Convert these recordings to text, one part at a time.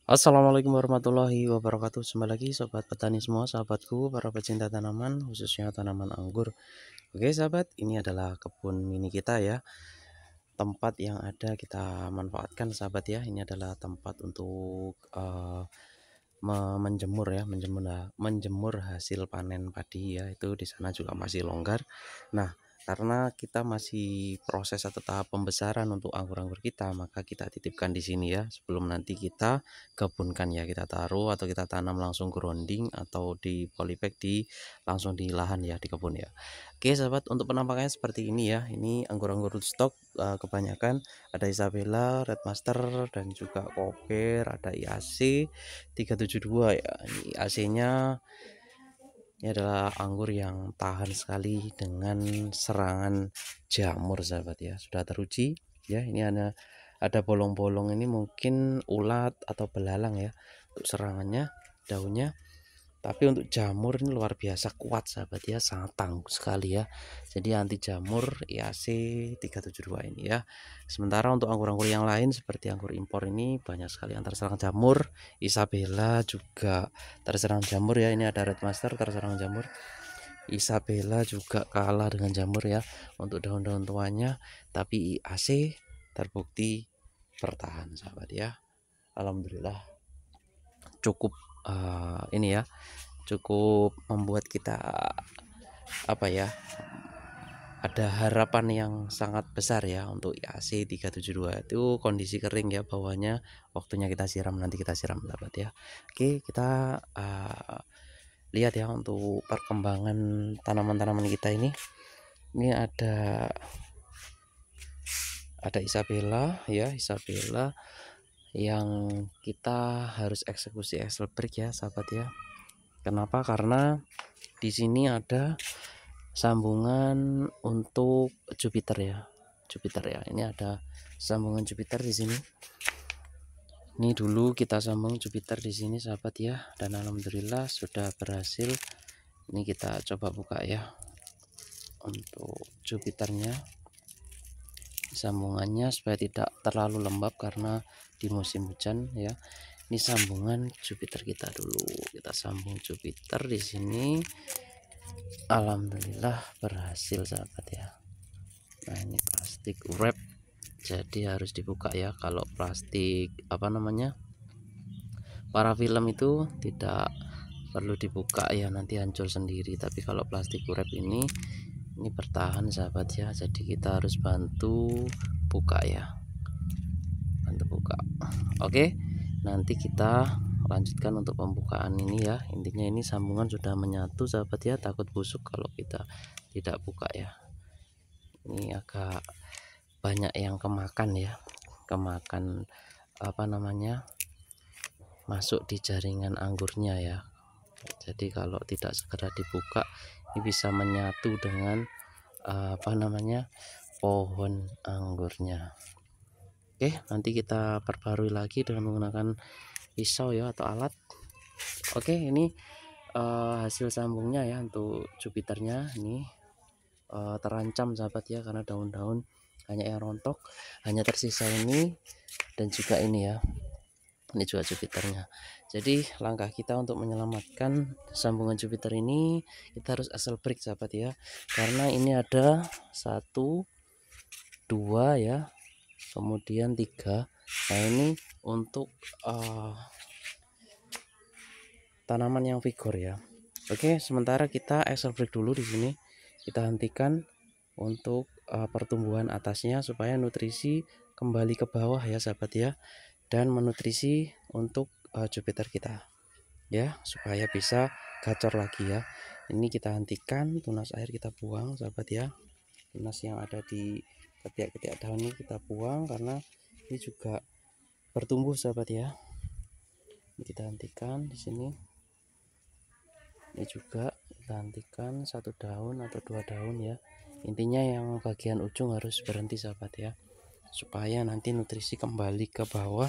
Assalamualaikum warahmatullahi wabarakatuh. Kembali lagi sobat petani semua, sahabatku, para pecinta tanaman, khususnya tanaman anggur. Oke sahabat, ini adalah kebun mini kita ya. Tempat yang ada kita manfaatkan sahabat ya. Ini adalah tempat untuk menjemur ya, menjemur hasil panen padi ya. Itu di sana juga masih longgar. Nah, karena kita masih proses atau tahap pembesaran untuk anggur-anggur kita, maka kita titipkan di sini ya, sebelum nanti kita gabunkan ya, kita taruh atau kita tanam langsung grounding atau di polybag langsung di lahan ya, di kebun ya. Oke sahabat, untuk penampakannya seperti ini ya. Ini anggur-anggur rootstock kebanyakan ada Isabella, Red Master dan juga Koper, ada IAC 372 ya. Ini AC-nya ini adalah anggur yang tahan sekali dengan serangan jamur sahabat ya. Sudah teruji ya. Ini ada bolong-bolong, ini mungkin ulat atau belalang ya untuk serangannya daunnya. Tapi untuk jamur ini luar biasa kuat sahabat ya, sangat tangguh sekali ya. Jadi anti jamur IAC 372 ini ya. Sementara untuk anggur-anggur yang lain seperti anggur impor ini banyak sekali yang terserang jamur. Isabella juga terserang jamur ya. Ini ada Red Master terserang jamur. Isabella juga kalah dengan jamur ya untuk daun-daun tuanya. Tapi IAC terbukti bertahan sahabat ya. Alhamdulillah cukup ini ya, cukup membuat kita ada harapan yang sangat besar ya untuk IAC 372. Itu kondisi kering ya bawahnya, waktunya kita siram, nanti kita siram sahabat ya. Oke, kita lihat ya untuk perkembangan tanaman-tanaman kita ini. Ini ada Isabella ya, Isabella yang kita harus eksekusi Excel break ya sahabat ya. Kenapa? Karena di sini ada sambungan untuk Jupiter ya. Jupiter ya. Ini ada sambungan Jupiter di sini. Ini dulu kita sambung Jupiter di sini sahabat ya, dan alhamdulillah sudah berhasil. Ini kita coba buka ya. Untuk Jupiternya sambungannya supaya tidak terlalu lembab karena di musim hujan ya. Ini sambungan Jupiter kita dulu. Kita sambung Jupiter di sini. Alhamdulillah berhasil sahabat ya. Nah, ini plastik wrap, jadi harus dibuka ya. Kalau plastik parafilm itu tidak perlu dibuka ya, nanti hancur sendiri. Tapi kalau plastik wrap ini bertahan sahabat ya, jadi kita harus bantu buka ya, bantu buka. Oke, nanti kita lanjutkan untuk pembukaan ini ya. Intinya ini sambungan sudah menyatu sahabat ya, takut busuk kalau kita tidak buka ya. Ini agak banyak yang kemakan ya, kemakan masuk di jaringan anggurnya ya. Jadi kalau tidak segera dibuka, ini bisa menyatu dengan pohon anggurnya. Oke, nanti kita perbarui lagi dengan menggunakan pisau ya atau alat. Oke, ini hasil sambungnya ya untuk Jupiternya. Ini terancam sahabat ya, karena daun-daun hanya yang rontok, hanya tersisa ini dan juga ini ya. Ini juga Jupiternya. Jadi langkah kita untuk menyelamatkan sambungan Jupiter ini, kita harus asal break sahabat ya, karena ini ada 1 2 ya, kemudian 3. Nah, ini untuk tanaman yang vigor ya. Oke, sementara kita excel break dulu di sini. Kita hentikan untuk pertumbuhan atasnya supaya nutrisi kembali ke bawah ya sahabat ya, dan menutrisi untuk Jupiter kita ya, supaya bisa gacor lagi ya. Ini kita hentikan, tunas air kita buang sahabat ya. Tunas yang ada di ketiak-ketiak daun ini kita buang karena ini juga bertumbuh sahabat ya. Ini kita hentikan di sini. Ini juga kita hentikan 1 daun atau 2 daun ya. Intinya yang bagian ujung harus berhenti sahabat ya, supaya nanti nutrisi kembali ke bawah,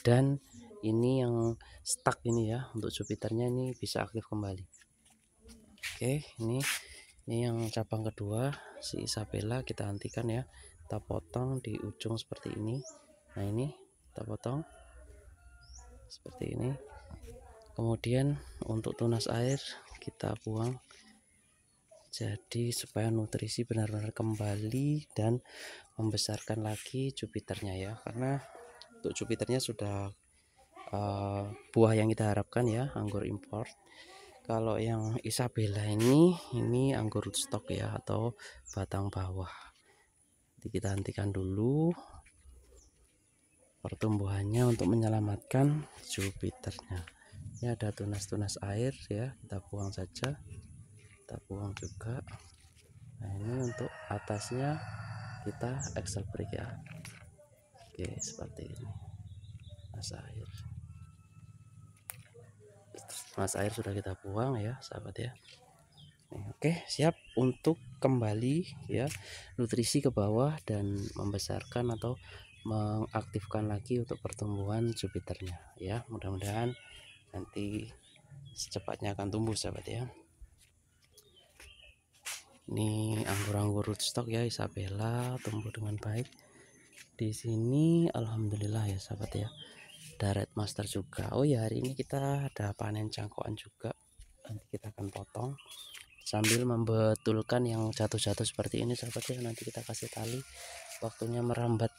dan ini yang stuck ini ya untuk Jupiternya ini bisa aktif kembali. Oke, ini yang cabang kedua si Isabella kita hentikan ya. Kita potong di ujung seperti ini. Nah, ini kita potong seperti ini. Kemudian untuk tunas air kita buang, jadi supaya nutrisi benar-benar kembali dan membesarkan lagi Jupiternya ya, karena untuk Jupiternya sudah buah yang kita harapkan ya, anggur impor. Kalau yang Isabella ini anggur rootstock ya, atau batang bawah. Jadi kita hentikan dulu pertumbuhannya untuk menyelamatkan Jupiternya. Ini ada tunas-tunas air ya, kita buang saja, kita buang juga. Nah ini untuk atasnya kita excel break ya. Oke, seperti ini. Tunas air sudah kita buang ya sahabat ya. Oke, siap untuk kembali ya nutrisi ke bawah dan membesarkan atau mengaktifkan lagi untuk pertumbuhan Jupiternya ya. Mudah-mudahan nanti secepatnya akan tumbuh sahabat ya. Ini anggur-anggur rootstock ya, Isabella tumbuh dengan baik. Di sini alhamdulillah ya sahabat ya. Ada red master juga. Oh ya, hari ini kita ada panen cangkokan juga. Nanti kita akan potong sambil membetulkan yang jatuh-jatuh seperti ini sahabat ya. Nanti kita kasih tali, waktunya merambat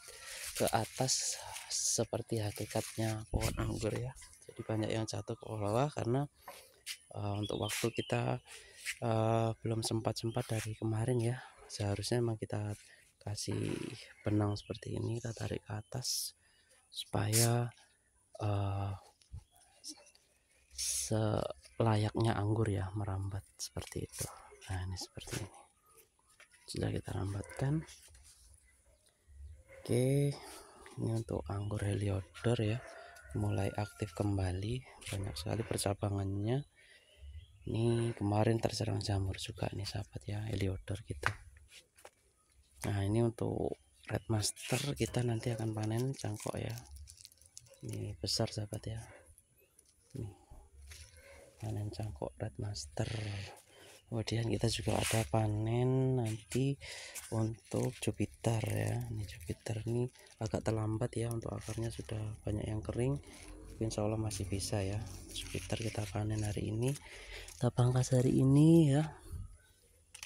ke atas seperti hakikatnya pohon anggur ya. Jadi banyak yang jatuh ke bawah karena untuk waktu kita belum sempat dari kemarin ya. Seharusnya memang kita kasih benang seperti ini, kita tarik ke atas supaya selayaknya anggur ya, merambat seperti itu. Nah ini seperti ini sudah kita rambatkan. Oke, ini untuk anggur Heliodor ya, mulai aktif kembali, banyak sekali percabangannya. Ini kemarin terserang jamur juga nih sahabat ya, Heliodor kita. Nah ini untuk red master kita nanti akan panen cangkok ya. Ini besar sahabat ya, nih panen cangkok red master. Kemudian kita juga ada panen nanti untuk Jupiter ya. Ini Jupiter ini agak terlambat ya, untuk akarnya sudah banyak yang kering, insya Allah masih bisa ya. Jupiter kita panen hari ini, kita pangkas hari ini ya.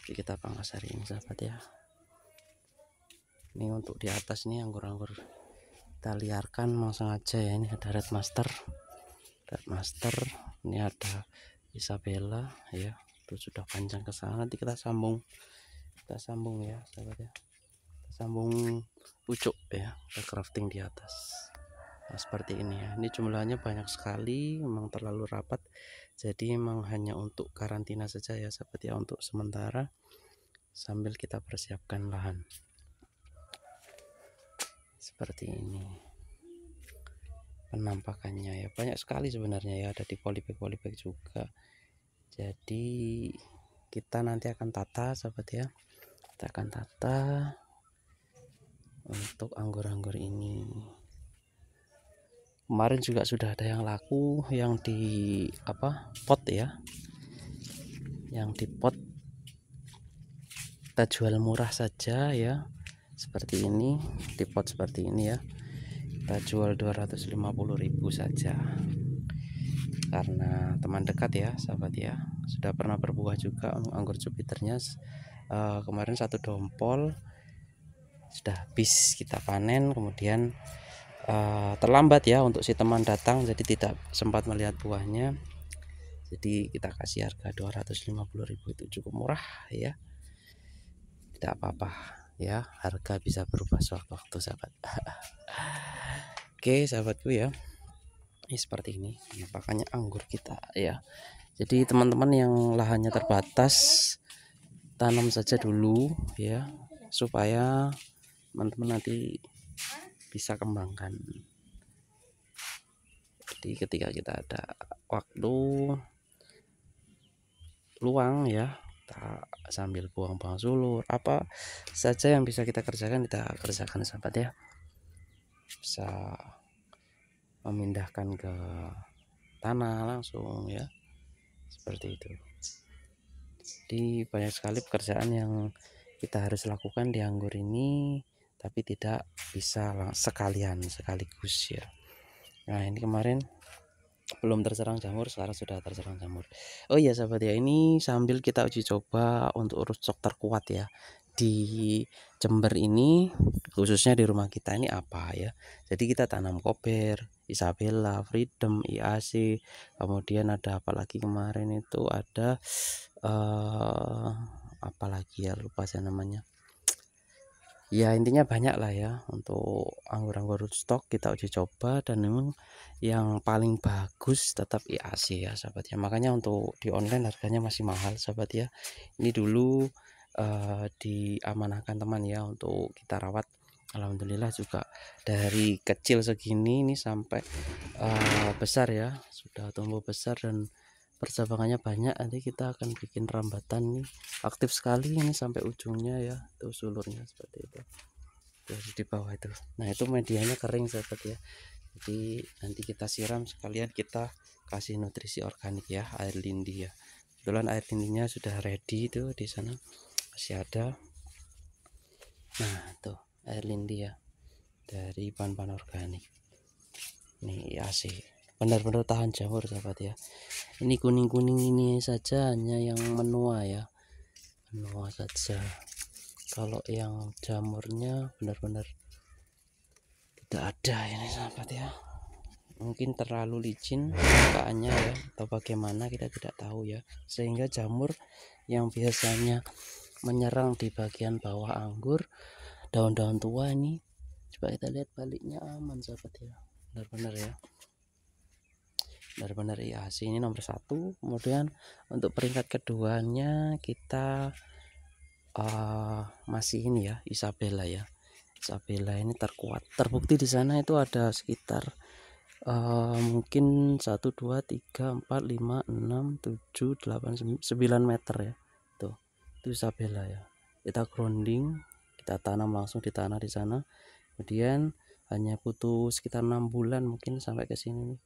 Oke, kita pangkas hari ini sahabat ya. Ini untuk di atas nih anggur-anggur kita liarkan mau sengaja ya. Ini ada red master, ini ada Isabella ya, itu sudah panjang ke sana. Nanti kita sambung ya sahabat ya, kita sambung pucuk ya ke crafting di atas. Nah seperti ini ya, ini jumlahnya banyak sekali, memang terlalu rapat, jadi memang hanya untuk karantina saja ya sahabat ya, untuk sementara sambil kita persiapkan lahan. Seperti ini penampakannya ya, banyak sekali sebenarnya ya, ada di polybag juga. Jadi kita nanti akan tata sahabat ya, kita akan tata untuk anggur-anggur ini. Kemarin juga sudah ada yang laku yang di pot ya, yang di pot kita jual murah saja ya, seperti ini, di pot seperti ini ya, kita jual 250.000 saja karena teman dekat ya sahabat ya, sudah pernah berbuah juga anggur Jupiternya. Kemarin satu dompol sudah habis kita panen, kemudian terlambat ya untuk si teman datang, jadi tidak sempat melihat buahnya. Jadi kita kasih harga 250.000, itu cukup murah ya, tidak apa-apa ya, harga bisa berubah sewaktu-waktu sahabat. Oke sahabatku ya, ini seperti ini penampakannya anggur kita ya. Jadi teman-teman yang lahannya terbatas, tanam saja dulu ya, supaya teman-teman nanti bisa kembangkan. Jadi ketika kita ada waktu luang ya, kita sambil buang-buang sulur, apa saja yang bisa kita kerjakan, kita kerjakan sahabat ya. Bisa memindahkan ke tanah langsung ya, seperti itu. Jadi banyak sekali pekerjaan yang kita harus lakukan di anggur ini, tapi tidak bisa sekaligus ya. Nah ini kemarin belum terserang jamur, sekarang sudah terserang jamur. Oh iya sahabat ya, ini sambil kita uji coba untuk rootstock terkuat ya di Jember ini, khususnya di rumah kita ini apa ya. Jadi kita tanam koper, Isabella, Freedom, IAC, kemudian ada apa lagi kemarin itu ada apa lagi ya, lupa saya namanya. Ya intinya banyak lah ya untuk anggur-anggur rootstock kita uji coba, dan memang yang paling bagus tetap IAC ya sahabat ya. Makanya untuk di online harganya masih mahal sahabat ya. Ini dulu diamanahkan teman ya untuk kita rawat. Alhamdulillah juga dari kecil segini ini sampai besar ya, sudah tumbuh besar dan percabangannya banyak. Nanti kita akan bikin rambatan nih, aktif sekali ini sampai ujungnya ya, tuh sulurnya seperti itu dari di bawah itu. Nah itu medianya kering sahabat ya, jadi nanti kita siram sekalian kita kasih nutrisi organik ya, air lindi ya. Kebetulan air lindinya sudah ready itu di sana masih ada. Nah tuh air lindi ya dari bahan-bahan organik. Nih AC benar-benar tahan jamur sahabat ya. Ini kuning-kuning ini saja hanya yang menua ya, menua saja. Kalau yang jamurnya benar-benar tidak ada ini sahabat ya. Mungkin terlalu licin permukaannya ya, atau bagaimana kita tidak tahu ya, sehingga jamur yang biasanya menyerang di bagian bawah anggur, daun-daun tua ini, coba kita lihat baliknya aman sahabat ya, benar-benar ya, benar-benar IAC ini nomor 1. Kemudian untuk peringkat keduanya kita masih ini ya, Isabella ya. Isabella ini terkuat, terbukti di sana itu ada sekitar mungkin 1 2 3 4 5 6 7 8 9 meter ya. Tuh itu Isabella ya, kita grounding, kita tanam langsung di tanah di sana. Kemudian hanya butuh sekitar 6 bulan mungkin sampai ke sini nih.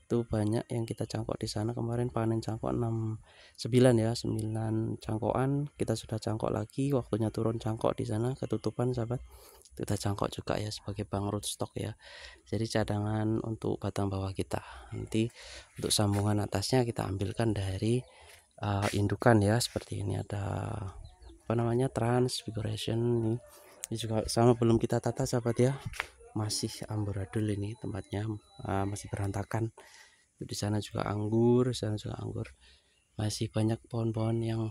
Tuh banyak yang kita cangkok di sana. Kemarin panen cangkok 9 ya, 9 cangkokan kita sudah cangkok lagi, waktunya turun cangkok di sana ketutupan sahabat, kita cangkok juga ya sebagai bang rootstock ya, jadi cadangan untuk batang bawah kita. Nanti untuk sambungan atasnya kita ambilkan dari indukan ya, seperti ini ada apa namanya, Transfiguration. Ini juga sama, belum kita tata sahabat ya, masih amburadul ini tempatnya, masih berantakan. Di sana juga anggur, di sana juga anggur, masih banyak pohon-pohon yang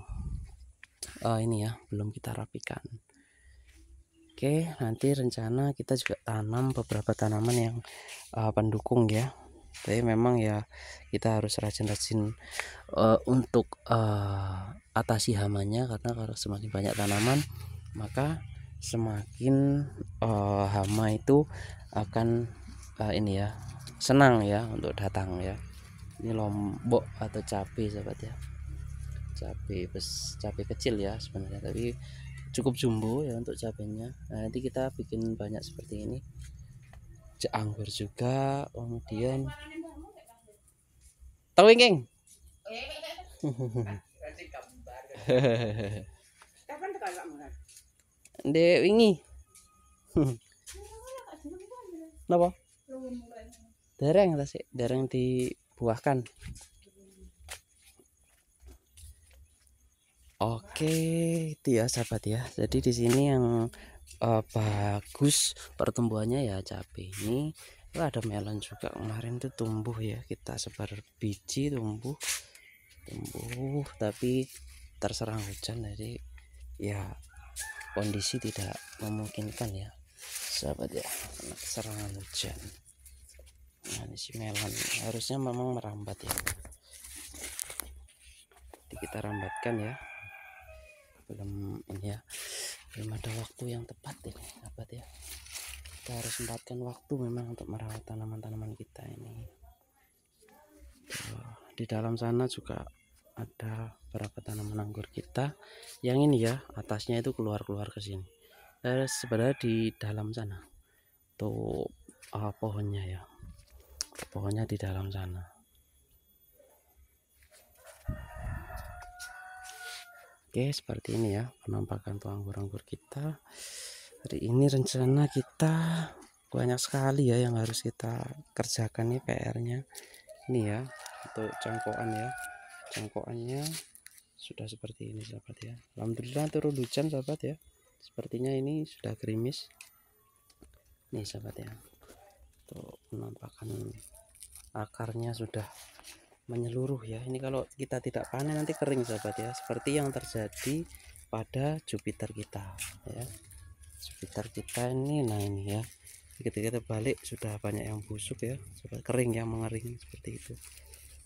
ini ya belum kita rapikan. Oke, nanti rencana kita juga tanam beberapa tanaman yang pendukung ya, tapi memang ya kita harus rajin-rajin untuk atasi hamanya, karena kalau semakin banyak tanaman maka semakin hama itu akan ini ya, senang ya untuk datang ya. Ini lombok atau cabai sahabat ya, cabai kecil ya sebenarnya, tapi cukup jumbo ya untuk cabenya. Nah, nanti kita bikin banyak seperti ini, anggur juga. Kemudian tahu ingin Dek wingi. Napa? Dereng ta sik, dereng dibuahkan. Oke, itu ya sahabat ya. Jadi di sini yang bagus pertumbuhannya ya cabai ini. Ada melon juga kemarin tuh tumbuh ya, kita sebar biji tumbuh tapi terserang hujan, jadi ya kondisi tidak memungkinkan ya sahabat ya, karena serangan hujan. Nah ini si melon harusnya memang merambat ya, jadi kita rambatkan ya, belum ini ya, belum ada waktu yang tepat ini sahabat ya. Kita harus sempatkan waktu memang untuk merawat tanaman-tanaman kita ini. Di dalam sana juga ada beberapa tanaman anggur kita yang ini ya, atasnya itu keluar ke sini. Sebenarnya di dalam sana tuh pohonnya ya, pohonnya di dalam sana. Oke, seperti ini ya penampakan tuh anggur-anggur kita. Hari ini rencana kita banyak sekali ya yang harus kita kerjakan nih PR-nya. Ini ya untuk cangkokan ya, cangkokannya sudah seperti ini sahabat ya. Alhamdulillah turun hujan sahabat ya, sepertinya ini sudah gerimis nih sahabat ya. Tuh penampakan akarnya sudah menyeluruh ya. Ini kalau kita tidak panen nanti kering sahabat ya, seperti yang terjadi pada Jupiter kita ya. Jupiter kita ini, nah ini ya, ketika kita balik sudah banyak yang busuk ya, sudah kering ya, mengering seperti itu.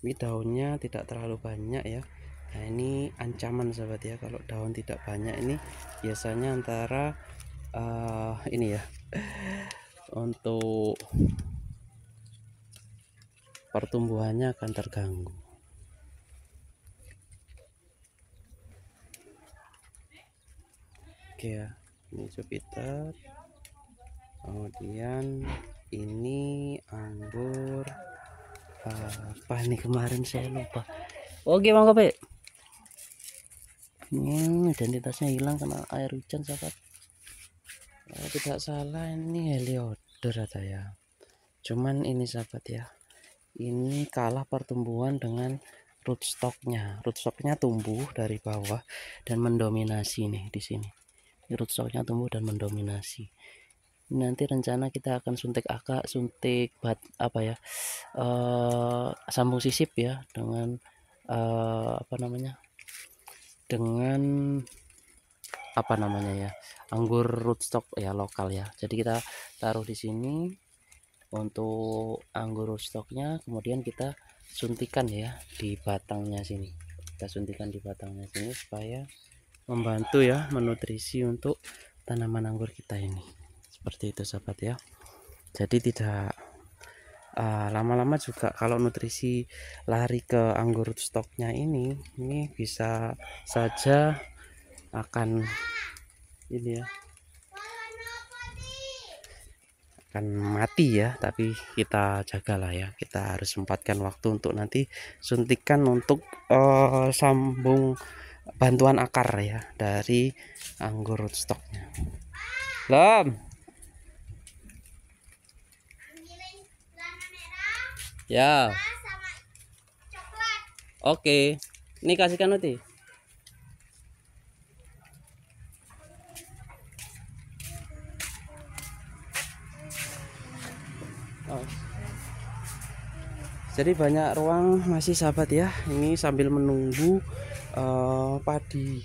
Ini daunnya tidak terlalu banyak ya. Nah ini ancaman sahabat ya, kalau daun tidak banyak ini biasanya antara ini ya untuk pertumbuhannya akan terganggu. Oke ya, ini Jupiter, kemudian ini anggur apa nih kemarin saya lupa. Oke bang Kope, identitasnya hilang kena air hujan sahabat. Tidak salah ini Heliodor ya, cuman ini sahabat ya, ini kalah pertumbuhan dengan rootstocknya. Rootstocknya tumbuh dari bawah dan mendominasi nih di sini. Rootstocknya tumbuh dan mendominasi. Nanti rencana kita akan suntik sambung sisip ya dengan apa namanya ya, anggur rootstock ya, lokal ya. Jadi kita taruh di sini untuk anggur rootstocknya, kemudian kita suntikan ya di batangnya sini. Kita suntikan di batangnya sini supaya membantu ya menutrisi untuk tanaman anggur kita ini. Seperti itu sahabat ya. Jadi tidak lama-lama juga kalau nutrisi lari ke anggur rootstocknya ini bisa saja akan ini ya, akan mati ya. Tapi kita jagalah ya, kita harus sempatkan waktu untuk nanti suntikan untuk sambung bantuan akar ya dari anggur rootstocknya. Ya, oke, ini kasihkan nanti. Oh. Jadi banyak ruang masih sahabat ya, ini sambil menunggu padi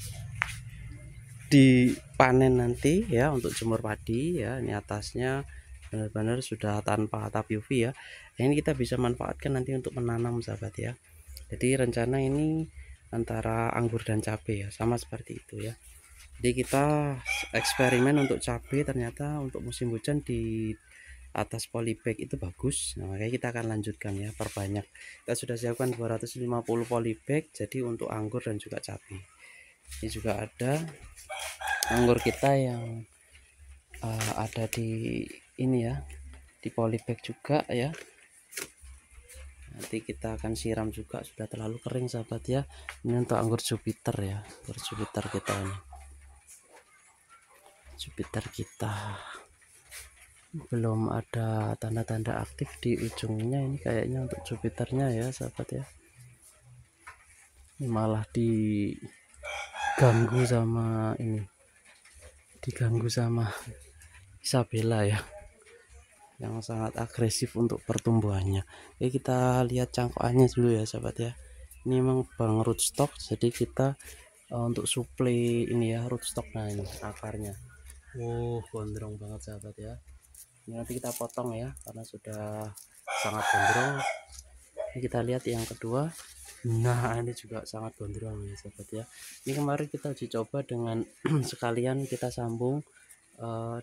dipanen nanti ya, untuk jemur padi ya. Ini atasnya benar-benar sudah tanpa atap UV ya. Ini kita bisa manfaatkan nanti untuk menanam sahabat ya. Jadi rencana ini antara anggur dan cabai ya, sama seperti itu ya. Jadi kita eksperimen untuk cabai, ternyata untuk musim hujan di atas polybag itu bagus. Nah, makanya kita akan lanjutkan ya, perbanyak. Kita sudah siapkan 250 polybag jadi untuk anggur dan juga cabai. Ini juga ada anggur kita yang ada di ini ya, di polybag juga ya. Nanti kita akan siram juga, sudah terlalu kering sahabat ya. Ini untuk anggur Jupiter ya, anggur Jupiter kita ini. Jupiter kita belum ada tanda-tanda aktif di ujungnya ini kayaknya untuk Jupiternya ya sahabat ya. Ini malah diganggu sama Isabella ya, yang sangat agresif untuk pertumbuhannya. Oke, kita lihat cangkokannya dulu ya sahabat ya. Ini memang bang rootstock, jadi kita untuk suplai ini ya rootstock. Nah ini akarnya, gondrong banget sahabat ya. Ini nanti kita potong ya karena sudah sangat gondrong. Ini kita lihat yang kedua, nah ini juga sangat gondrong ya sahabat ya. Ini kemarin kita uji coba dengan sekalian kita sambung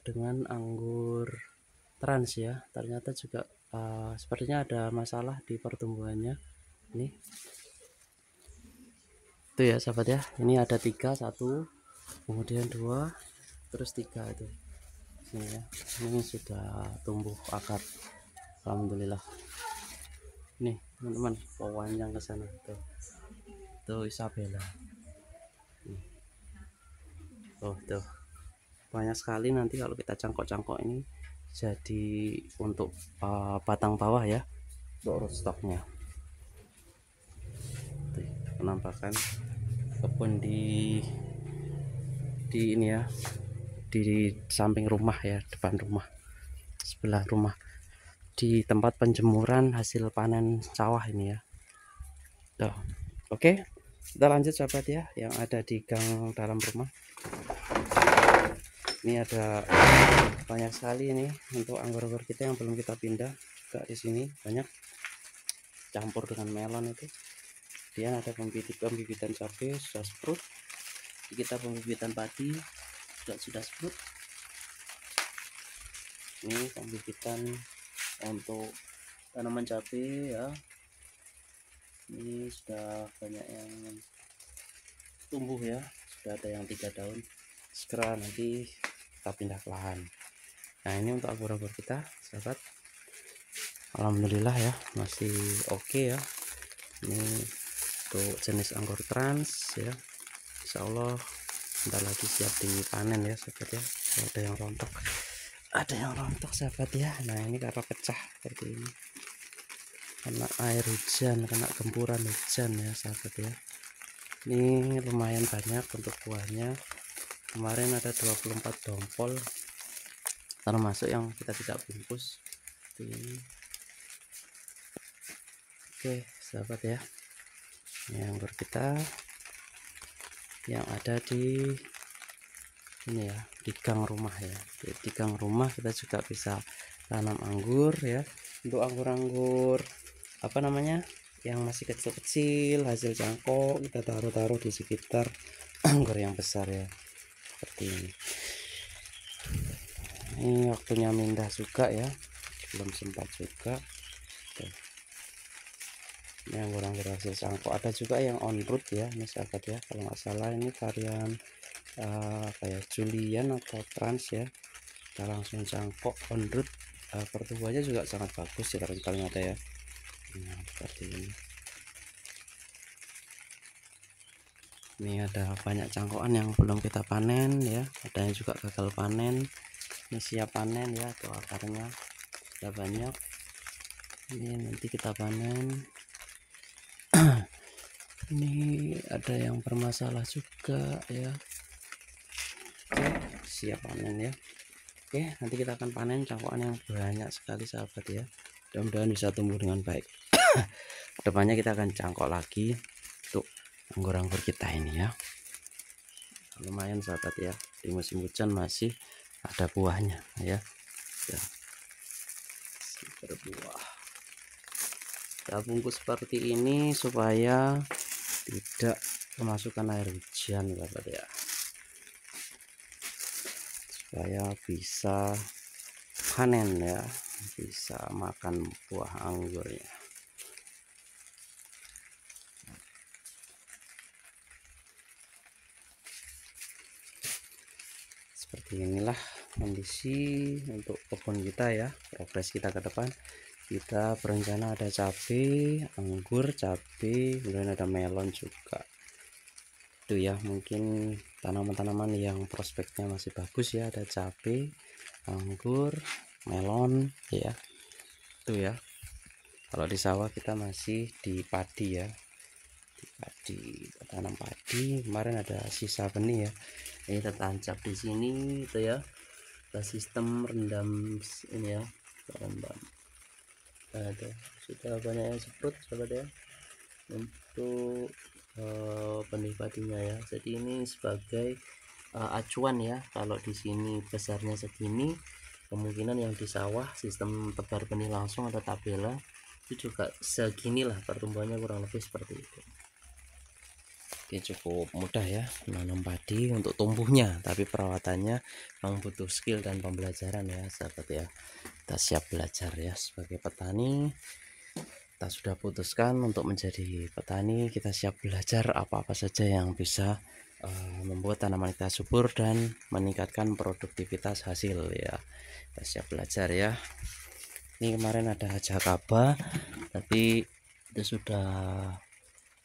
dengan anggur trans ya, ternyata juga sepertinya ada masalah di pertumbuhannya. Ini itu ya sahabat ya, ini ada 3, 1 kemudian 2 terus 3 itu ini ya. Ini sudah tumbuh akar alhamdulillah. Nih teman-teman, panjang ke sana tuh Isabella. Tuh banyak sekali nanti kalau kita cangkok-cangkok ini jadi untuk batang bawah ya, untuk rootstocknya. Penampakan kebun di ini ya, di samping rumah ya, depan rumah, sebelah rumah, di tempat penjemuran hasil panen sawah ini ya. Tuh. Oke, kita lanjut sahabat ya, yang ada di gang dalam rumah. Ini ada banyak sekali ini untuk anggur-anggur kita yang belum kita pindah juga di sini, banyak campur dengan melon itu. Kemudian ada pembibitan cabai sudah sprout. Kita pembibitan padi juga sudah sprout. Ini pembibitan untuk tanaman cabai ya. Ini sudah banyak yang tumbuh ya, sudah ada yang 3 daun. Segera nanti kita pindah ke lahan. Nah, ini untuk anggur-anggur kita sahabat, alhamdulillah ya, masih oke ya. Ini untuk jenis anggur trans ya, insya Allah bentar lagi siap dipanen ya sahabat ya. Ada yang rontok sahabat ya. Nah, ini karena pecah seperti ini, kena air hujan, kena gempuran hujan ya sahabat ya. Ini lumayan banyak untuk buahnya. Kemarin ada 24 dompol, termasuk yang kita tidak bungkus ini. Oke sahabat ya, ini anggur kita yang ada di ini ya, di gang rumah ya. Di gang rumah kita juga bisa tanam anggur ya. Untuk anggur-anggur apa namanya, yang masih kecil-kecil hasil cangkok, kita taruh di sekitar anggur yang besar ya, seperti ini. Ini waktunya mindah juga ya, belum sempat juga. Tuh. Ini anggur-anggur hasil cangkok, ada juga yang on root ya ini sahabat ya, kalau nggak salah ini varian kayak Julian atau Trans ya. Kita langsung cangkok on root, pertumbuhannya juga sangat bagus ya, paling ada ya. Nah, seperti ini. Ini ada banyak cangkokan yang belum kita panen ya, ada yang juga gagal panen. Ini siap panen ya, tuh akarnya sudah banyak. Ini nanti kita panen. Ini ada yang bermasalah juga ya. Oke, siap panen ya. Oke, nanti kita akan panen cangkokan yang banyak sekali sahabat ya. Mudah-mudahan bisa tumbuh dengan baik. Kedepannya kita akan cangkok lagi untuk anggur-anggur kita ini ya. Lumayan sahabat ya, di musim hujan masih ada buahnya ya. Berbuah. Kita bungkus seperti ini supaya tidak kemasukan air hujan sahabat ya, supaya bisa panen ya, bisa makan buah anggurnya. Seperti inilah kondisi untuk kebun kita ya, progres kita ke depan. Kita berencana ada cabai, anggur, cabai, kemudian ada melon juga. Itu ya, mungkin tanaman-tanaman yang prospeknya masih bagus ya, ada cabai, anggur, melon ya. Itu ya. Kalau di sawah kita masih di padi ya. Di padi, tanam padi. Kemarin ada sisa benih ya. Ini tertancap di sini itu ya. Kita sistem rendam ini ya, rendam. Ada sudah banyak yang semprot sahabat ya untuk benih padinya ya. Jadi ini sebagai acuan ya, kalau di sini besarnya segini, kemungkinan yang di sawah sistem tebar benih langsung atau tabela itu juga seginilah pertumbuhannya, kurang lebih seperti itu. Oke, cukup mudah ya menanam padi untuk tumbuhnya, tapi perawatannya memang butuh skill dan pembelajaran ya sahabat ya. Kita siap belajar ya sebagai petani. Kita sudah putuskan untuk menjadi petani, kita siap belajar apa-apa saja yang bisa membuat tanaman kita subur dan meningkatkan produktivitas hasil ya. Kita siap belajar ya. Ini kemarin ada jakaba, tapi itu sudah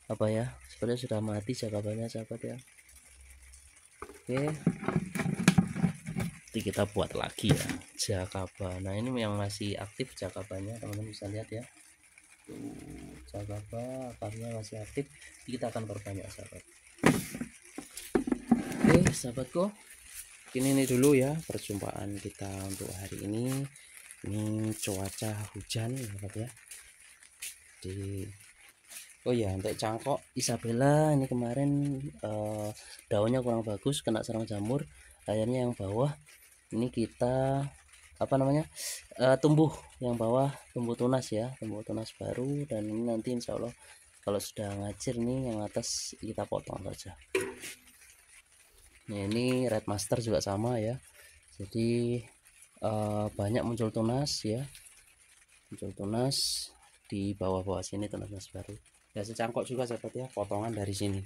apa ya, sebenarnya sudah mati jakabanya sahabat ya. Oke, nanti kita buat lagi ya jakaba. Nah ini yang masih aktif jakabanya, teman-teman bisa lihat ya, tuh jakaba akarnya masih aktif. Kita akan perbanyak sahabat. Oke sahabatku, ini dulu ya perjumpaan kita untuk hari ini. Ini cuaca hujan sahabat ya. Oh ya, untuk cangkok Isabella ini kemarin daunnya kurang bagus, kena serang jamur. Akhirnya yang bawah ini kita tumbuh, yang bawah tumbuh tunas ya, tumbuh tunas baru. Dan ini nanti insya Allah kalau sudah ngacir nih, yang atas kita potong saja. Nah ini red master juga sama ya, jadi banyak muncul tunas ya, muncul tunas di bawah-bawah sini, tunas baru ya. Secangkok juga sahabat ya, potongan dari sini.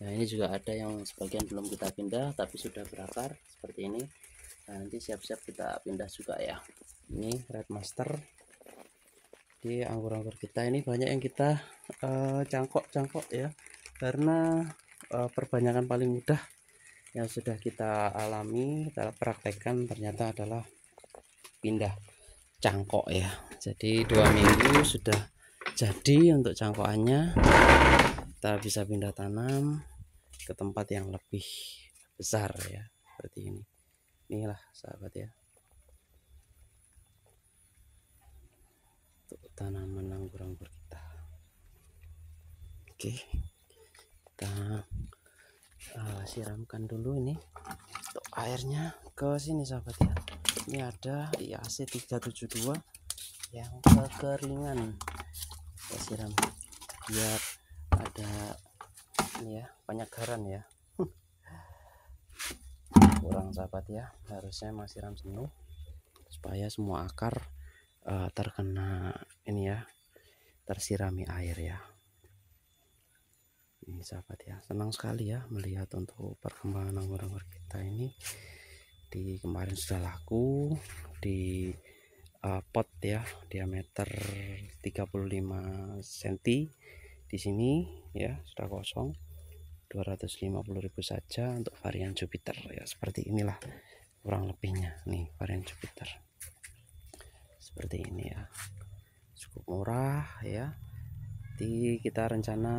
Nah ini juga ada yang sebagian belum kita pindah tapi sudah berakar seperti ini. Nah, nanti siap-siap kita pindah juga ya. Ini red master di anggur-anggur kita ini banyak yang kita cangkok ya, karena perbanyakan paling mudah yang sudah kita alami, kita praktekkan ternyata adalah pindah cangkok ya. Jadi 2 minggu sudah jadi untuk cangkokannya, kita bisa pindah tanam ke tempat yang lebih besar ya, seperti ini. Inilah sahabat ya, untuk tanaman anggur-anggur kita. Oke, kita siramkan dulu ini untuk airnya ke sini sahabat ya. Ini ada IAC 372 yang kekeringan, kita siram biar ada ini ya, penyegaran ya. Kurang sahabat ya, harusnya masih siram penuh supaya semua akar terkena ini ya, tersirami air ya. Ini sahabat ya, senang sekali ya melihat untuk perkembangan anggur-anggur kita ini. Di kemarin sudah laku di pot ya, diameter 35 cm di sini ya, sudah kosong. 250.000 saja untuk varian Jupiter ya, seperti inilah kurang lebihnya nih varian Jupiter seperti ini ya, cukup murah ya. Jadi kita rencana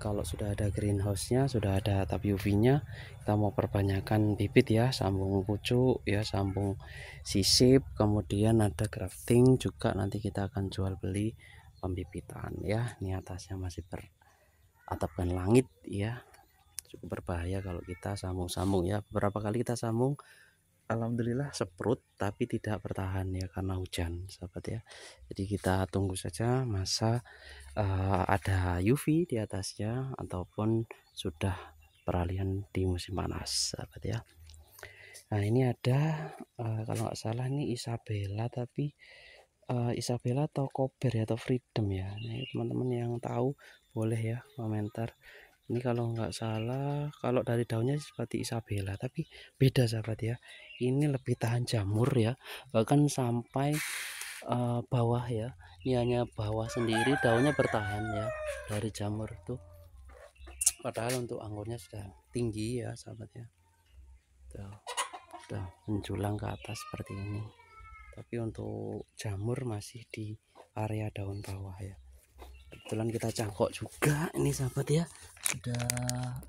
kalau sudah ada greenhouse-nya, sudah ada atap UV-nya, kita mau perbanyakan bibit ya, sambung pucuk ya, sambung sisip, kemudian ada grafting juga, nanti kita akan jual beli pembibitan ya. Ini atasnya masih beratapkan langit ya, cukup berbahaya kalau kita sambung-sambung ya. Beberapa kali kita sambung, alhamdulillah seprut, tapi tidak bertahan ya karena hujan sahabat ya. Jadi kita tunggu saja masa ada UV di atasnya ataupun sudah peralihan di musim panas sahabat ya. Nah ini ada kalau nggak salah ini Isabella, tapi Isabella atau Kober ya, atau Freedom ya. Nah teman-teman yang tahu boleh ya komentar. Ini kalau nggak salah, kalau dari daunnya seperti Isabella, tapi beda sahabat ya. Ini lebih tahan jamur ya, bahkan sampai bawah ya. Ini hanya bawah sendiri daunnya bertahan ya dari jamur tuh. Padahal untuk anggurnya sudah tinggi ya sahabat ya. Tuh, sudah menjulang ke atas seperti ini. Tapi untuk jamur masih di area daun bawah ya. Kebetulan kita cangkok juga ini sahabat ya, sudah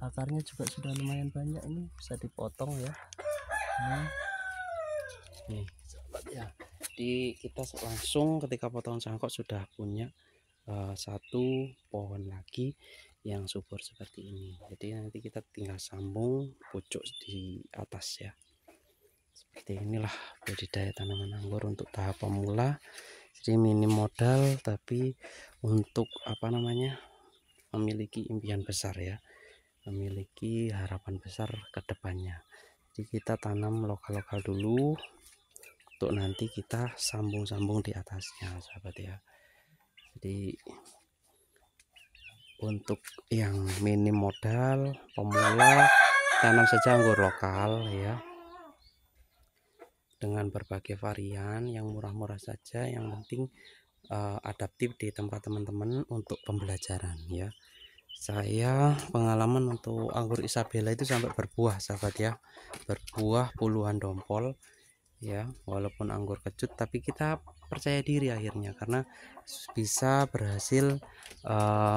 akarnya juga sudah lumayan banyak, ini bisa dipotong ya. Nih sahabat ya, di kita langsung ketika potong cangkok sudah punya satu pohon lagi yang subur seperti ini. Jadi nanti kita tinggal sambung pucuk di atas ya. Seperti inilah budidaya tanaman anggur untuk tahap pemula. Jadi minim modal tapi untuk memiliki impian besar ya, memiliki harapan besar ke depannya. Jadi kita tanam lokal-lokal dulu untuk nanti kita sambung-sambung di atasnya sahabat ya. Jadi untuk yang minim modal pemula, tanam saja anggur lokal ya, dengan berbagai varian yang murah-murah saja, yang penting adaptif di tempat teman-teman untuk pembelajaran ya. Saya pengalaman untuk anggur Isabella itu sampai berbuah sahabat ya, berbuah puluhan dompol ya, walaupun anggur kecut tapi kita percaya diri akhirnya karena bisa berhasil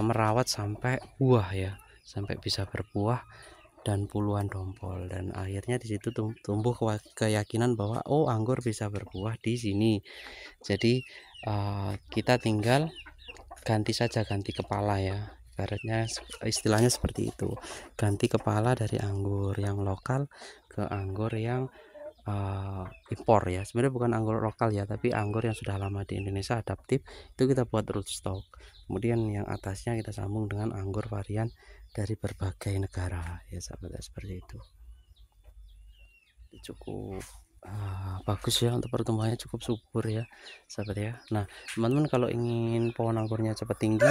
merawat sampai buah ya, sampai bisa berbuah dan puluhan dompol, dan akhirnya di situ tumbuh keyakinan bahwa oh anggur bisa berbuah di sini. Jadi kita tinggal ganti kepala ya, ibaratnya istilahnya seperti itu, ganti kepala dari anggur yang lokal ke anggur yang impor ya. Sebenarnya bukan anggur lokal ya, tapi anggur yang sudah lama di Indonesia adaptif itu kita buat rootstock, kemudian yang atasnya kita sambung dengan anggur varian dari berbagai negara ya sahabat ya, seperti itu. Cukup bagus ya untuk pertumbuhannya, cukup subur ya sahabat ya. Nah teman-teman kalau ingin pohon anggurnya cepat tinggi,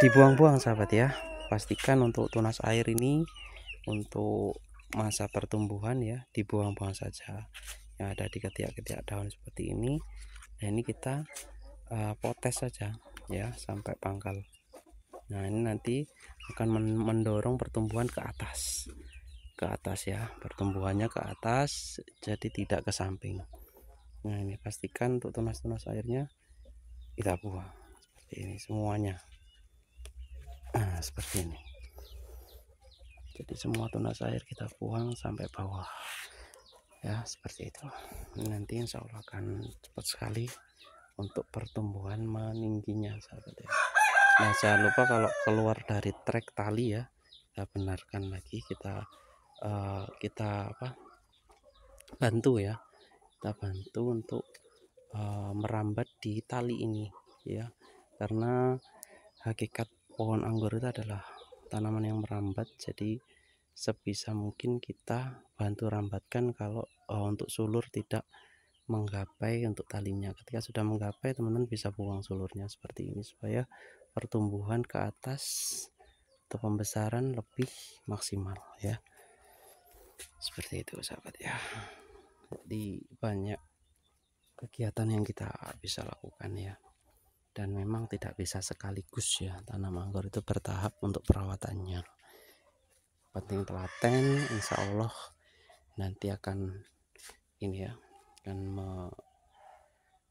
dibuang-buang sahabat ya. Pastikan untuk tunas air ini untuk masa pertumbuhan ya dibuang-buang saja yang ada di ketiak-ketiak daun seperti ini. Nah ini kita potes saja ya sampai pangkal. Nah ini nanti akan mendorong pertumbuhan ke atas ya, pertumbuhannya ke atas, jadi tidak ke samping. Nah ini pastikan untuk tunas-tunas airnya kita buang seperti ini semuanya. Nah seperti ini, jadi semua tunas air kita buang sampai bawah ya, seperti itu. Nanti insya Allah akan cepat sekali untuk pertumbuhan meningginya sahabat ya. Nah jangan lupa kalau keluar dari trek tali ya, kita benarkan lagi, kita bantu ya, kita bantu untuk merambat di tali ini ya, karena hakikat pohon anggur itu adalah tanaman yang merambat. Jadi sebisa mungkin kita bantu rambatkan kalau untuk sulur tidak menggapai untuk talinya. Ketika sudah menggapai, teman-teman bisa buang sulurnya seperti ini supaya pertumbuhan ke atas atau pembesaran lebih maksimal ya, seperti itu sahabat ya. Jadi banyak kegiatan yang kita bisa lakukan ya, dan memang tidak bisa sekaligus ya, tanam anggur itu bertahap untuk perawatannya. Penting telaten, insya Allah nanti akan ini ya, akan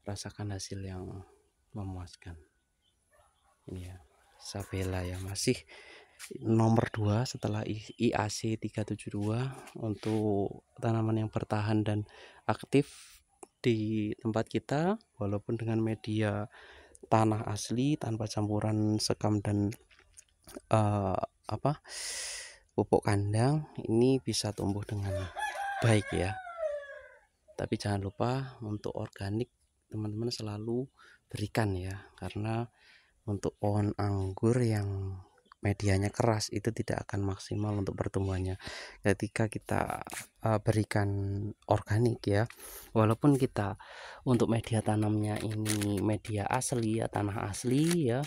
merasakan hasil yang memuaskan. Ini ya Isabella ya, masih nomor 2 setelah IAC 372 untuk tanaman yang bertahan dan aktif di tempat kita, walaupun dengan media tanah asli tanpa campuran sekam dan pupuk kandang, ini bisa tumbuh dengan baik ya. Tapi jangan lupa untuk organik teman-teman selalu berikan ya, karena untuk pohon anggur yang medianya keras itu tidak akan maksimal untuk pertumbuhannya ketika kita berikan organik ya. Walaupun kita untuk media tanamnya ini media asli ya, tanah asli ya,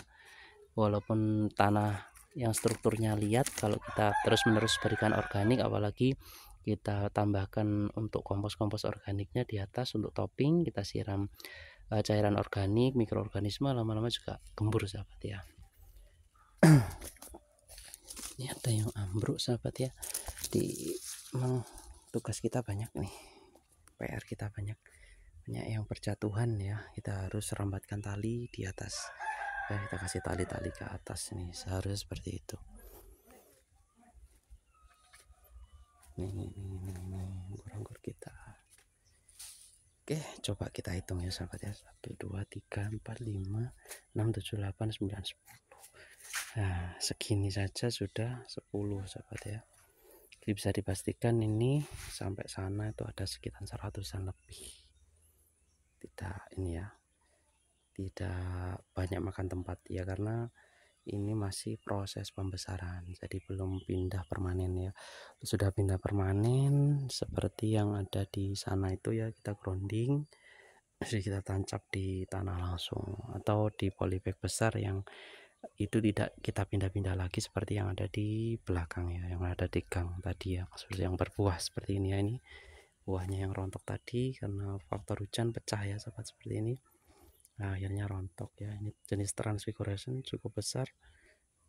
walaupun tanah yang strukturnya liat, kalau kita terus-menerus berikan organik, apalagi kita tambahkan untuk kompos-kompos organiknya di atas untuk topping, kita siram cairan organik, mikroorganisme, lama-lama juga gembur sahabat ya. Ini ada yang ambruk sahabat ya. Memang tugas kita banyak nih, PR kita banyak yang berjatuhan ya. Kita harus rambatkan tali di atas ya, kita kasih tali-tali ke atas nih, seharusnya seperti itu. Nih anggur kita. Oke, coba kita hitung ya sahabat ya. 1, 2, 3, 4, 5, 6, 7, 8, 9, 10. Nah segini saja sudah 10 sahabat ya. Jadi bisa dipastikan ini sampai sana itu ada sekitar 100-an lebih. Tidak ini ya, tidak banyak makan tempat ya, karena ini masih proses pembesaran, jadi belum pindah permanen ya. Sudah pindah permanen seperti yang ada di sana itu ya, kita grounding, jadi kita tancap di tanah langsung atau di polybag besar yang itu tidak kita pindah-pindah lagi seperti yang ada di belakang ya, yang ada di gang tadi ya, seperti yang berbuah seperti ini ya. Ini buahnya yang rontok tadi karena faktor hujan pecah ya sahabat, seperti ini. Nah, akhirnya rontok ya. Ini jenis Transfiguration cukup besar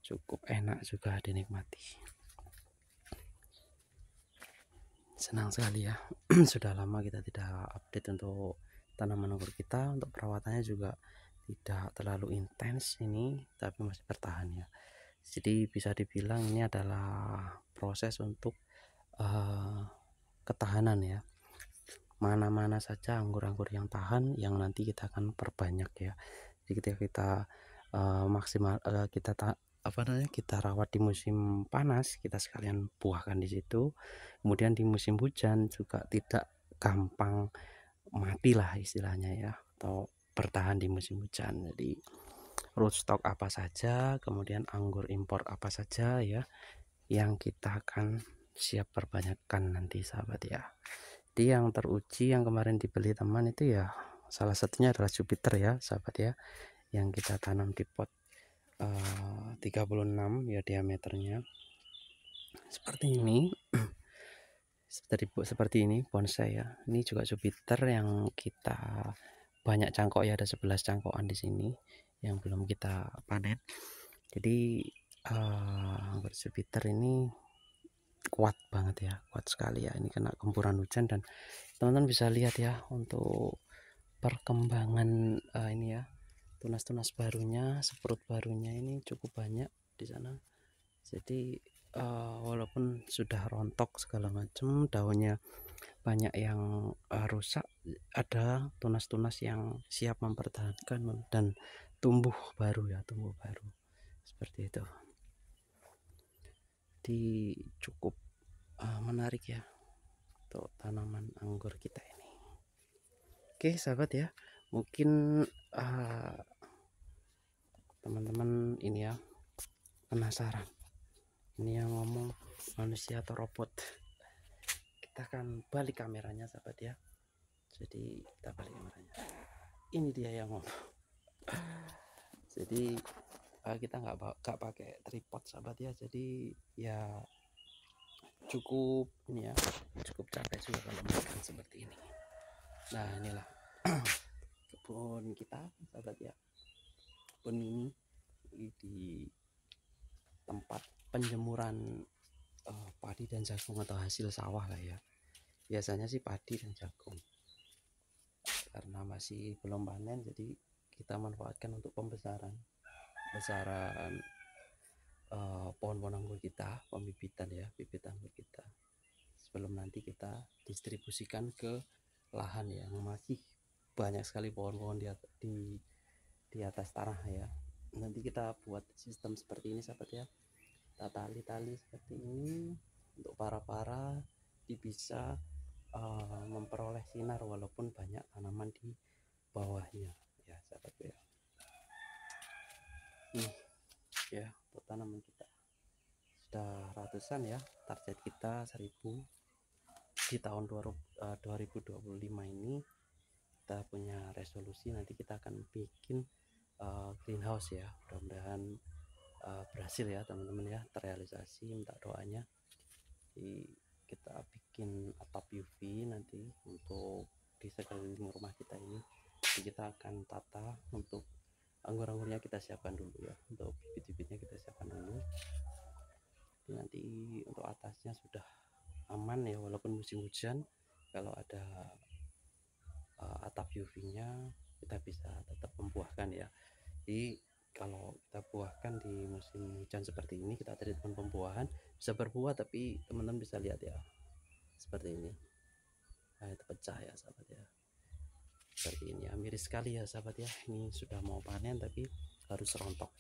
cukup enak juga dinikmati. Senang sekali ya. Sudah lama kita tidak update untuk tanaman anggur kita. Untuk perawatannya juga tidak terlalu intens ini, tapi masih bertahan ya. Jadi bisa dibilang ini adalah proses untuk ketahanan ya. Mana-mana saja anggur-anggur yang tahan yang nanti kita akan perbanyak ya. Jadi ketika kita kita rawat di musim panas, kita sekalian buahkan di situ. Kemudian di musim hujan juga tidak gampang mati lah istilahnya ya, atau bertahan di musim hujan. Jadi rootstock apa saja, kemudian anggur impor apa saja ya yang kita akan siap perbanyakkan nanti sahabat ya. Jadi yang teruji yang kemarin dibeli teman itu ya salah satunya adalah Jupiter ya sahabat ya, yang kita tanam di pot 36 ya diameternya seperti ini. Seperti ini bonsai ya. Ini juga Jupiter yang kita banyak cangkok ya, ada 11 cangkokan di sini yang belum kita panen. Jadi anggur Jupiter ini kuat banget ya, kuat sekali ya. Ini kena gempuran hujan dan teman-teman bisa lihat ya untuk perkembangan ini ya, tunas-tunas barunya, seperut barunya ini cukup banyak di sana. Jadi walaupun sudah rontok segala macam, daunnya banyak yang rusak, ada tunas-tunas yang siap mempertahankan dan tumbuh baru ya, tumbuh baru seperti itu. Jadi cukup menarik ya untuk tanaman anggur kita ini. Oke sahabat ya, mungkin teman-teman ini ya penasaran ini yang ngomong manusia atau robot. Kita akan balik kameranya sahabat ya, jadi kita balik kameranya, ini dia yang ngomong. Jadi kita nggak pakai tripod sahabat ya, jadi ya cukup ini ya, cukup capek juga kalau makan seperti ini. Nah inilah kebun kita sahabat ya, kebun ini di tempat penjemuran padi dan jagung atau hasil sawah lah ya. Biasanya sih padi dan jagung, karena masih belum panen jadi kita manfaatkan untuk pembesaran pohon-pohon anggur kita, pembibitan ya, bibit anggur kita, sebelum nanti kita distribusikan ke lahan yang masih banyak sekali pohon-pohon di atas tanah ya. Nanti kita buat sistem seperti ini sahabat ya, kita tali-tali seperti ini untuk para bisa memperoleh sinar walaupun banyak tanaman di bawahnya ya sahabat ya. Nih ya untuk tanaman kita sudah ratusan ya, target kita 1000 di tahun 2025 ini. Kita punya resolusi nanti kita akan bikin greenhouse ya, mudah-mudahan berhasil ya teman-teman ya, terrealisasi, minta doanya. Jadi kita bikin atap UV nanti untuk di sekeliling rumah kita ini. Jadi kita akan tata untuk anggur-anggurnya, kita siapkan dulu ya, untuk bibit-bibitnya kita siapkan dulu. Nanti untuk atasnya sudah aman ya, walaupun musim hujan, kalau ada atap UV-nya kita bisa tetap membuahkan ya. Jadi kalau kita buahkan di musim hujan seperti ini, kita treatment pembuahan, bisa berbuah, tapi teman-teman bisa lihat ya seperti ini. Nah itu pecah ya sahabat ya, seperti ini ya, miris sekali ya sahabat ya. Ini sudah mau panen tapi harus rontok.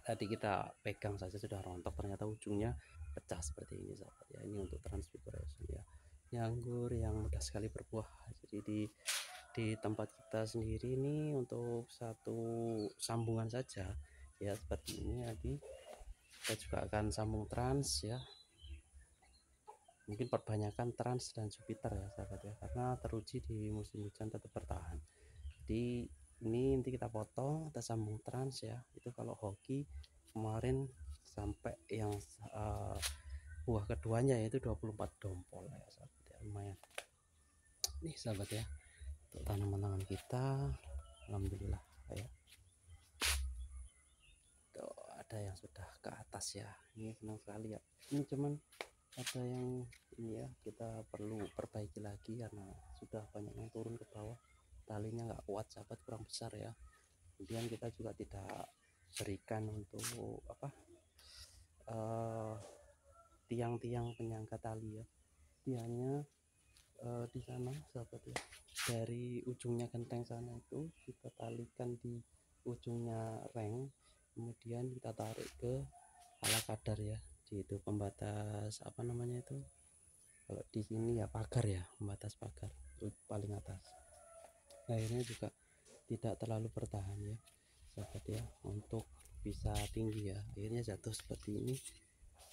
Tadi kita pegang saja sudah rontok, ternyata ujungnya pecah seperti ini sahabat ya. Ini untuk transfiguration ya, ini anggur yang mudah sekali berbuah. Jadi di tempat kita sendiri ini untuk satu sambungan saja ya seperti ini. Nanti kita juga akan sambung trans ya, mungkin perbanyakan trans dan Jupiter ya sahabat ya, karena teruji di musim hujan tetap bertahan. Jadi ini nanti kita potong, kita sambung trans ya. Itu kalau hoki kemarin sampai yang buah keduanya yaitu 24 dompol ya sahabat ya, lumayan nih sahabat ya untuk tanaman-tanaman kita. Alhamdulillah ya, tuh ada yang yang sudah ke atas ya. Ini senang sekali ya. Ini cuman ada yang ini ya, kita perlu perbaiki lagi karena sudah banyak yang turun ke bawah, talinya nggak kuat sahabat, kurang besar ya. Kemudian kita juga tidak berikan untuk apa tiang-tiang penyangga tali ya. Tiangnya di sana sahabat ya, dari ujungnya genteng sana itu kita talikan di ujungnya reng, kemudian kita tarik ke ala kadar ya, di itu pembatas apa namanya itu, kalau di sini ya pagar ya, pembatas pagar itu paling atas. Akhirnya juga tidak terlalu bertahan ya sahabat ya, untuk bisa tinggi ya, akhirnya jatuh seperti ini,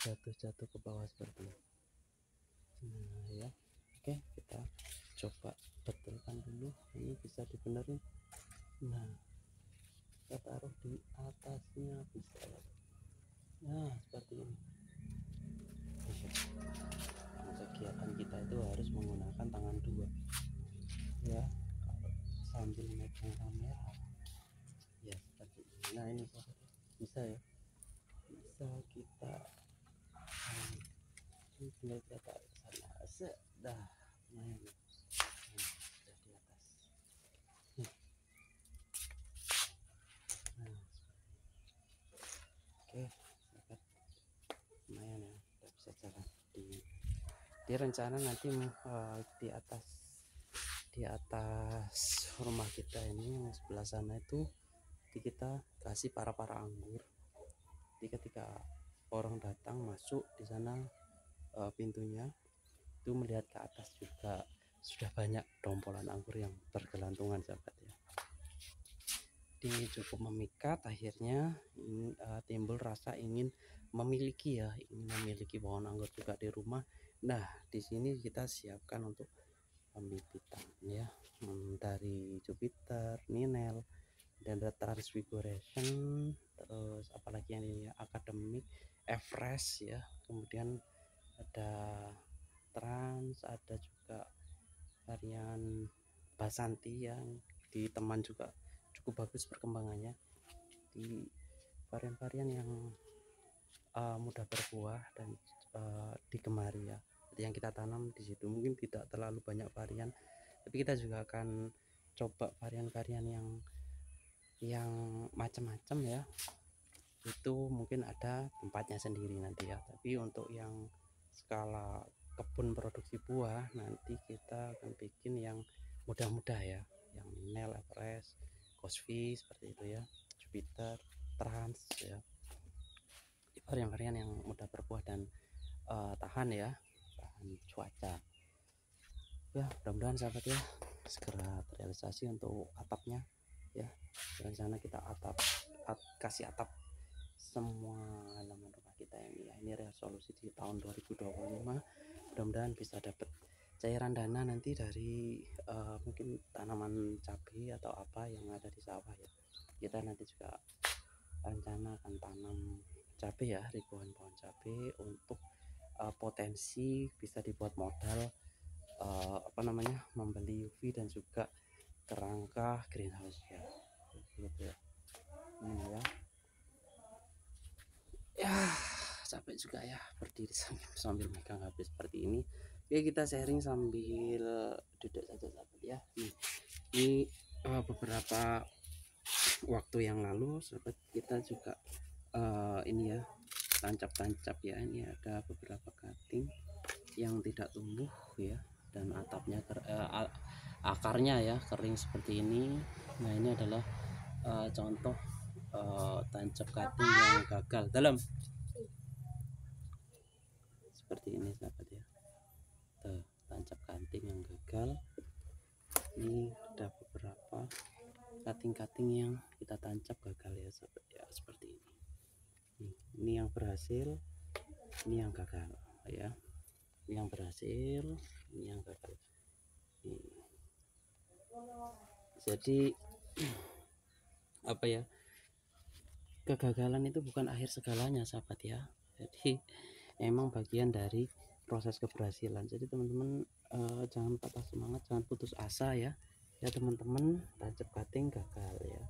jatuh ke bawah seperti ini. Nah ya, oke, kita coba betulkan dulu, ini bisa dibenerin. Nah, kita taruh di atasnya bisa ya. Nah seperti ini. Nah, kegiatan kita itu harus menggunakan tangan dua ya, sambil memegang kamera ya, seperti ini. Nah ini bisa ya, bisa kita tinggal kita tarik ke sana, sudah lumayan ya. Nah, sudah di atas. Nah, oke, lumayan ya, udah bisa jalan di rencana nanti di atas rumah kita ini yang sebelah sana itu kita kasih para anggur. Jadi ketika orang datang masuk di sana pintunya itu melihat ke atas juga sudah banyak dompolan anggur yang bergelantungan sahabat ya. Ini cukup memikat, akhirnya timbul rasa ingin memiliki ya, ingin memiliki pohon anggur juga di rumah. Nah di sini kita siapkan untuk pembibitan ya, dari Jupiter, Ninel, dan Transfiguration, terus apalagi yang ini ya, Academic, Everest ya, kemudian ada Trans, ada juga varian Basanti yang di teman juga cukup bagus perkembangannya, di varian-varian yang mudah berbuah dan digemari ya. Jadi yang kita tanam di situ mungkin tidak terlalu banyak varian, tapi kita juga akan coba varian-varian yang macam-macam ya. Itu mungkin ada tempatnya sendiri nanti ya. Tapi untuk yang skala kebun produksi buah nanti kita akan bikin yang mudah-mudah ya, yang Nel, Everest, Cosby seperti itu ya, Jupiter, Trans ya, varian-varian yang mudah berbuah dan tahan ya, tahan cuaca ya. Mudah-mudahan sahabat ya segera terrealisasi untuk atapnya ya. Dan sana kita kasih atap semua halaman rumah kita ini ya. Ini resolusi di tahun 2025, mudah-mudahan bisa dapat cairan dana nanti dari mungkin tanaman cabai atau apa yang ada di sawah ya. Kita nanti juga rencana akan tanam cabai ya, ribuan pohon cabai untuk potensi bisa dibuat modal apa namanya, membeli UV dan juga kerangka greenhouse ya, gitu ya. Ini ya capek juga ya berdiri sambil megang HP seperti ini ya. Kita sharing sambil duduk saja sahabat ya. Ini beberapa waktu yang lalu sahabat kita juga ini ya, tancap ya. Ini ada beberapa cutting yang tidak tumbuh ya, dan atapnya akarnya ya kering seperti ini. Nah ini adalah contoh tancap cutting yang gagal dalam seperti ini sahabat ya. Tuh, tancap cutting yang gagal. Ini ada beberapa cutting yang kita tancap gagal ya sahabat ya, seperti ini. Ini yang berhasil, ini yang gagal ya. Ini yang berhasil, ini yang gagal. Jadi apa ya, kegagalan itu bukan akhir segalanya sahabat ya. Jadi emang bagian dari proses keberhasilan. Jadi teman-teman jangan patah semangat, jangan putus asa ya. Ya teman-teman, tancap cutting gagal ya.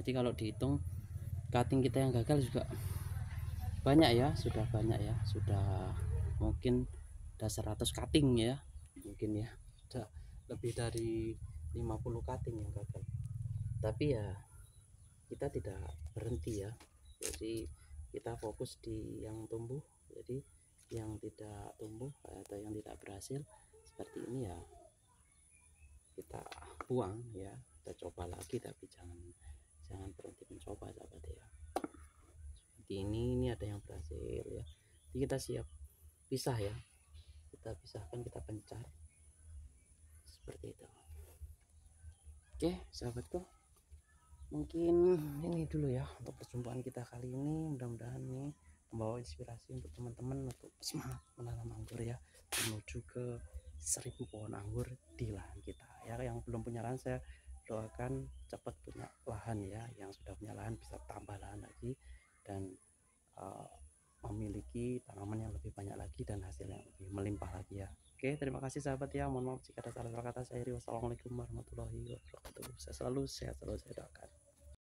Jadi kalau dihitung cutting kita yang gagal juga banyak ya, sudah banyak ya, sudah mungkin udah 100 cutting ya, mungkin ya sudah lebih dari 50 cutting yang gagal. Tapi ya kita tidak berhenti ya, jadi kita fokus di yang tumbuh. Jadi yang tidak tumbuh atau yang tidak berhasil seperti ini ya kita buang ya, kita coba lagi, tapi jangan berhenti mencoba sahabat ya. Seperti ini ada yang berhasil ya, jadi kita siap pisah ya, kita pisahkan, kita pencar seperti itu. Oke sahabatku, mungkin ini dulu ya untuk perjumpaan kita kali ini. Mudah-mudahan ini membawa inspirasi untuk teman-teman untuk semangat menanam anggur ya, menuju ke 1000 pohon anggur di lahan kita ya. Yang belum punya lahan, saya doakan cepat punya lahan ya. Yang sudah punya lahan bisa tambah lahan lagi dan memiliki tanaman yang lebih banyak lagi dan hasil yang lebih melimpah lagi ya. Oke, terima kasih sahabat ya. Mohon maaf jika ada salah kata saya. Wassalamualaikum warahmatullahi wabarakatuh. Saya selalu sehat, selalu saya doakan.